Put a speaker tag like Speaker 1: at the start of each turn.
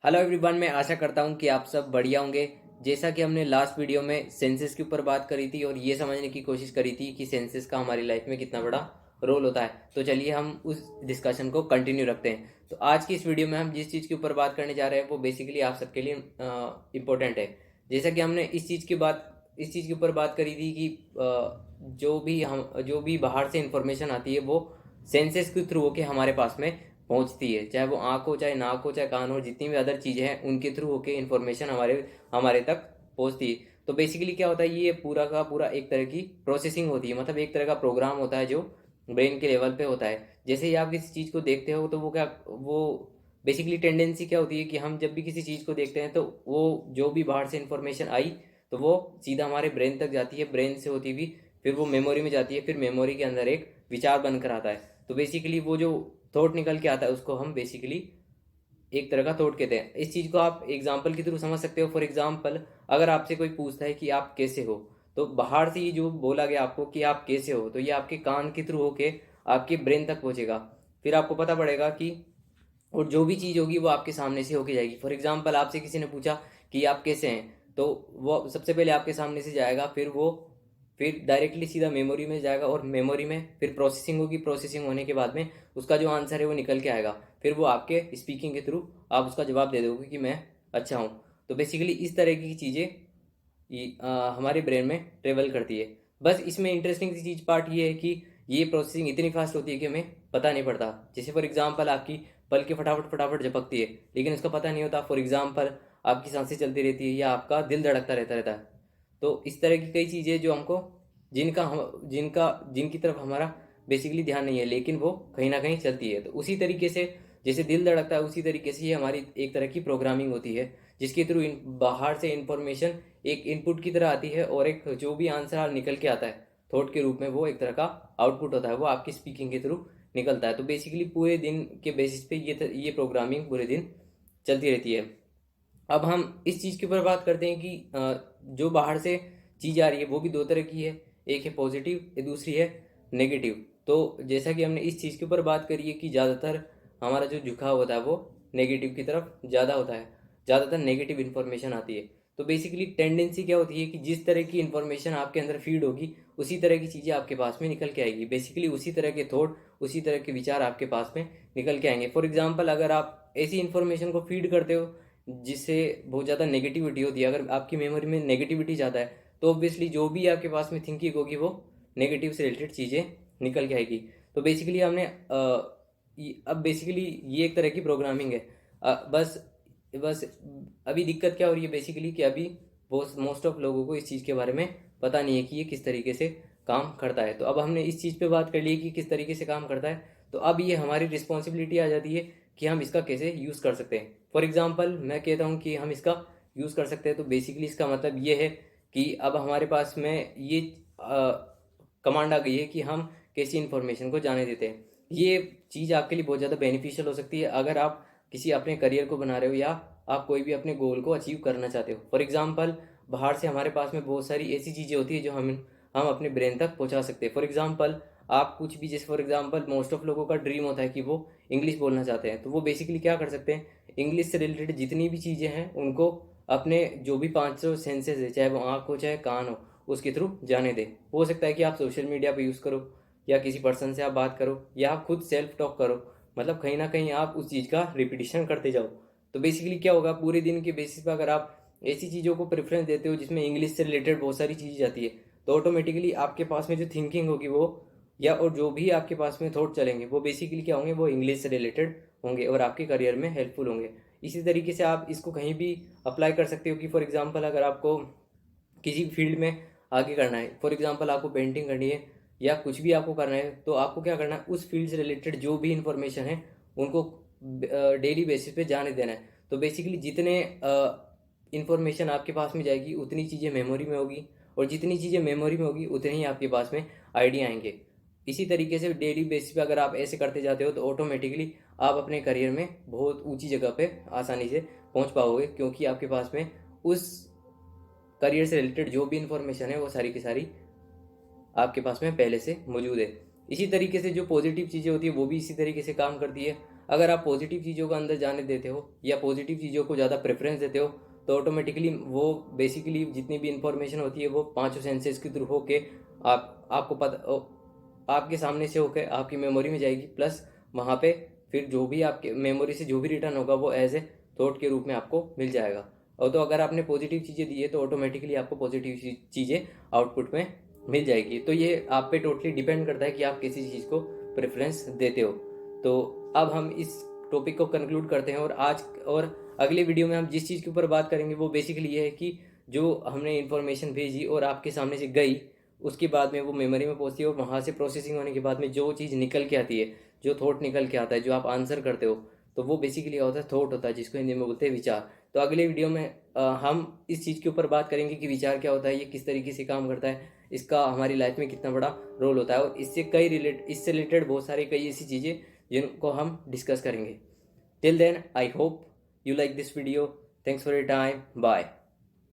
Speaker 1: Hello everyone, मैं आशा करता हूँ कि आप सब बढ़िया होंगे। जैसा कि हमने लास्ट वीडियो में सेंसेस के ऊपर बात करी थी और ये समझने की कोशिश करी थी कि सेंसेस का हमारी लाइफ में कितना बड़ा रोल होता है, तो चलिए हम उस डिस्कशन को कंटिन्यू रखते हैं। तो आज की इस वीडियो में हम जिस चीज़ के ऊपर बात करने जा रहे हैं वो बेसिकली आप सबके लिए इम्पोर्टेंट है। जैसा कि हमने इस चीज़ के ऊपर बात करी थी कि जो भी बाहर से इंफॉर्मेशन आती है वो सेंसेस के थ्रू होके हमारे पास में पहुंचती है, चाहे वो आँख हो, चाहे नाक हो, चाहे कान हो, जितनी भी अदर चीज़ें हैं उनके थ्रू होके इन्फॉर्मेशन हमारे हमारे तक पहुंचती है। तो बेसिकली क्या होता है, ये पूरा का पूरा एक तरह की प्रोसेसिंग होती है, मतलब एक तरह का प्रोग्राम होता है जो ब्रेन के लेवल पे होता है। जैसे ही आप किसी चीज़ को देखते हो तो वो बेसिकली टेंडेंसी क्या होती है कि हम जब भी किसी चीज़ को देखते हैं तो वो जो भी बाहर से इंफॉर्मेशन आई तो वो सीधा हमारे ब्रेन तक जाती है, ब्रेन से होती हुई फिर वो मेमोरी में जाती है, फिर मेमोरी के अंदर एक विचार बनकर आता है। तो बेसिकली वो जो थॉट निकल के आता है उसको हम बेसिकली एक तरह का थॉट कहते हैं। इस चीज़ को आप एग्जाम्पल के थ्रू समझ सकते हो। फॉर एग्जाम्पल, अगर आपसे कोई पूछता है कि आप कैसे हो, तो बाहर से ये जो बोला गया आपको कि आप कैसे हो, तो ये आपके कान के थ्रू होके आपके ब्रेन तक पहुंचेगा। फिर आपको पता पड़ेगा कि और जो भी चीज़ होगी वो आपके सामने से होके जाएगी। फॉर एग्जाम्पल, आपसे किसी ने पूछा कि आप कैसे हैं, तो वो सबसे पहले आपके सामने से जाएगा, फिर डायरेक्टली सीधा मेमोरी में जाएगा और मेमोरी में फिर प्रोसेसिंग होगी। प्रोसेसिंग होने के बाद में उसका जो आंसर है वो निकल के आएगा। फिर वो आपके स्पीकिंग के थ्रू आप उसका जवाब दे दोगे कि मैं अच्छा हूँ। तो बेसिकली इस तरह की चीज़ें हमारे ब्रेन में ट्रेवल करती है। बस इसमें इंटरेस्टिंग सी चीज़ पार्ट ये है कि ये प्रोसेसिंग इतनी फास्ट होती है कि हमें पता नहीं पड़ता। जैसे फॉर एग्जांपल, आपकी पल के फटाफट फटाफट झपकती है लेकिन उसका पता नहीं होता। फॉर एग्जांपल, आपकी सांसें चलती रहती है या आपका दिल धड़कता रहता है। तो इस तरह की कई चीज़ें जो हमको जिनका हम जिनका जिनकी तरफ हमारा बेसिकली ध्यान नहीं है, लेकिन वो कहीं ना कहीं चलती है। तो उसी तरीके से जैसे दिल धड़कता है उसी तरीके से ये हमारी एक तरह की प्रोग्रामिंग होती है, जिसके थ्रू बाहर से इंफॉर्मेशन एक इनपुट की तरह आती है और एक जो भी आंसर निकल के आता है थॉट के रूप में, वो एक तरह का आउटपुट होता है, वो आपकी स्पीकिंग के थ्रू निकलता है। तो बेसिकली पूरे दिन के बेसिस पे ये प्रोग्रामिंग पूरे दिन चलती रहती है। अब हम इस चीज़ के ऊपर बात करते हैं कि जो बाहर से चीज़ आ रही है वो भी दो तरह की है। एक है पॉजिटिव, दूसरी है नेगेटिव। तो जैसा कि हमने इस चीज़ के ऊपर बात करी है कि ज़्यादातर हमारा जो झुकाव होता है वो नेगेटिव की तरफ ज़्यादा होता है, ज़्यादातर नेगेटिव इन्फॉर्मेशन आती है। तो बेसिकली टेंडेंसी क्या होती है कि जिस तरह की इन्फॉर्मेशन आपके अंदर फीड होगी उसी तरह की चीज़ें आपके पास में निकल के आएगी। बेसिकली उसी तरह के थॉट, उसी तरह के विचार आपके पास में निकल के आएंगे। फॉर एग्जाम्पल, अगर आप ऐसी इन्फॉर्मेशन को फीड करते हो जिससे बहुत ज़्यादा नेगेटिविटी होती है, अगर आपकी मेमोरी में नेगेटिविटी ज़्यादा है तो ऑब्वियसली जो भी आपके पास में थिंकिंग होगी वो नेगेटिव से रिलेटेड चीज़ें निकल के आएगी। तो बेसिकली अब बेसिकली ये एक तरह की प्रोग्रामिंग है। बस अभी दिक्कत क्या हो रही है बेसिकली कि अभी मोस्ट ऑफ लोगों को इस चीज़ के बारे में पता नहीं है कि ये किस तरीके से काम करता है। तो अब हमने इस चीज़ पे बात कर ली कि किस तरीके से काम करता है, तो अब ये हमारी रिस्पॉन्सिबिलिटी आ जाती है कि हम इसका कैसे यूज़ कर सकते हैं। फॉर एग्जाम्पल, मैं कहता हूँ कि हम इसका यूज़ कर सकते हैं, तो बेसिकली इसका मतलब ये है कि अब हमारे पास में ये कमांड आ गई है कि हम कैसी इन्फॉर्मेशन को जाने देते हैं। ये चीज़ आपके लिए बहुत ज़्यादा बेनिफिशियल हो सकती है अगर आप किसी अपने करियर को बना रहे हो या आप कोई भी अपने गोल को अचीव करना चाहते हो। फॉर एग्जाम्पल, बाहर से हमारे पास में बहुत सारी ऐसी चीज़ें होती है जो हम अपने ब्रेन तक पहुंचा सकते हैं। फॉर एग्जाम्पल, आप कुछ भी, जैसे फॉर एग्जाम्पल मोस्ट ऑफ लोगों का ड्रीम होता है कि वो इंग्लिश बोलना चाहते हैं, तो वो बेसिकली क्या कर सकते हैं, इंग्लिश से रिलेटेड जितनी भी चीज़ें हैं उनको अपने जो भी 500 सेंसेस है, चाहे वो आँख हो चाहे कान हो, उसके थ्रू जाने दें। हो सकता है कि आप सोशल मीडिया पर यूज़ करो या किसी पर्सन से आप बात करो या आप खुद सेल्फ टॉक करो, मतलब कहीं ना कहीं आप उस चीज़ का रिपीटिशन करते जाओ। तो बेसिकली क्या होगा, पूरे दिन के बेसिस पर अगर आप ऐसी चीज़ों को प्रेफरेंस देते हो जिसमें इंग्लिश से रिलेटेड बहुत सारी चीज़ें जाती है, तो ऑटोमेटिकली आपके पास में जो थिंकिंग होगी वो या और जो भी आपके पास में थॉट चलेंगे वो बेसिकली क्या होंगे, वो इंग्लिश से रिलेटेड होंगे और आपके करियर में हेल्पफुल होंगे। इसी तरीके से आप इसको कहीं भी अप्लाई कर सकते हो कि फॉर एग्जांपल, अगर आपको किसी फील्ड में आगे करना है, फॉर एग्जांपल आपको पेंटिंग करनी है या कुछ भी आपको करना है, तो आपको क्या करना है, उस फील्ड से रिलेटेड जो भी इंफॉर्मेशन है उनको डेली बेसिस पे जाने देना है। तो बेसिकली जितने इंफॉर्मेशन आपके पास में जाएगी उतनी चीज़ें मेमोरी में होगी और जितनी चीज़ें मेमोरी में होगी उतने ही आपके पास में आइडिया आएंगे। इसी तरीके से डेली बेसिस पे अगर आप ऐसे करते जाते हो तो ऑटोमेटिकली आप अपने करियर में बहुत ऊंची जगह पे आसानी से पहुंच पाओगे, क्योंकि आपके पास में उस करियर से रिलेटेड जो भी इंफॉर्मेशन है वो सारी की सारी आपके पास में पहले से मौजूद है। इसी तरीके से जो पॉजिटिव चीज़ें होती है वो भी इसी तरीके से काम करती है। अगर आप पॉजिटिव चीज़ों को अंदर जाने देते हो या पॉजिटिव चीज़ों को ज़्यादा प्रेफरेंस देते हो तो ऑटोमेटिकली वो बेसिकली जितनी भी इंफॉर्मेशन होती है वो पांचों सेंसेस के थ्रू होके आपको पता आपके सामने से होके आपकी मेमोरी में जाएगी, प्लस वहाँ पे फिर जो भी आपके मेमोरी से जो भी रिटर्न होगा वो एज ए थॉट के रूप में आपको मिल जाएगा। और तो अगर आपने पॉजिटिव चीज़ें दी है तो ऑटोमेटिकली आपको पॉजिटिव चीज़ें आउटपुट में मिल जाएगी। तो ये आप पे टोटली डिपेंड करता है कि आप किसी चीज़ को प्रेफरेंस देते हो। तो अब हम इस टॉपिक को कंक्लूड करते हैं और अगले वीडियो में हम जिस चीज़ के ऊपर बात करेंगे वो बेसिकली ये है कि जो हमने इन्फॉर्मेशन भेजी और आपके सामने से गई, उसके बाद में वो मेमोरी में पहुंचती है और वहाँ से प्रोसेसिंग होने के बाद में जो चीज़ निकल के आती है, जो थॉट निकल के आता है, जो आप आंसर करते हो, तो वो बेसिकली होता है थॉट होता है, जिसको हिंदी में बोलते हैं विचार। तो अगले वीडियो में हम इस चीज़ के ऊपर बात करेंगे कि विचार क्या होता है, ये किस तरीके से काम करता है, इसका हमारी लाइफ में कितना बड़ा रोल होता है, और इससे रिलेटेड बहुत सारी कई ऐसी चीज़ें जिनको हम डिस्कस करेंगे। Till then I hope you like this video. Thanks for your time. Bye.